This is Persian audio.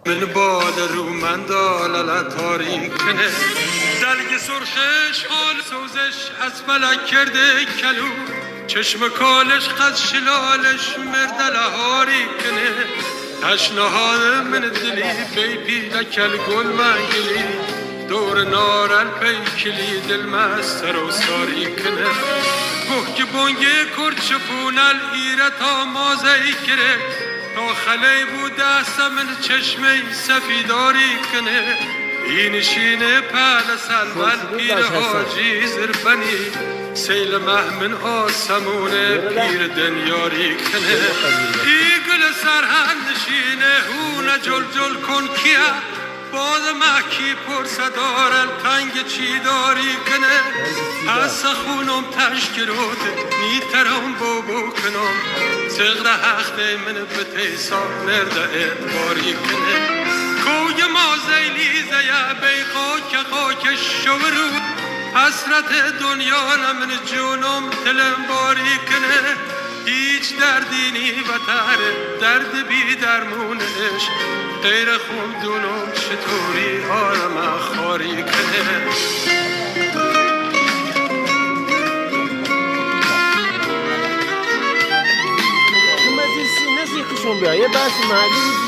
من بال رومندال تاریکنه دلگ سرخش حال سوزش از فلک کرده کلو چشم کالش قد شلالش مردل هاری کنه تشنهاد من دلی بی پیدا کل گل منگلی دور نارل پیکلی دل مستر و ساری کنه گوه که بونگه کرچپونل ایرتا مازهی کرد تا خلی بود دستم من چشمه سفیداری کنه این شینه پل سلمن پیر حاجی زربنی سیل محمن آسمونه پیر دنیاری کنه ای گل سرهن نشینه هونه جل جل کن کیا باز مکی پرسدارل تنگ چی داری کنه از خونم تشکروت نیترم بابو کنم سغر حقه من به تیسا مرد اعتباری کنه کوی ما زیلی زیا بی خاک شورو حسرت دنیا نمن جونم تلم باری کنه هیچ دردی نی وطر درد بی درمونش غیر خون دونم چطوری آرم خاری کنه نزدیکشون بیا یه بحث معلوم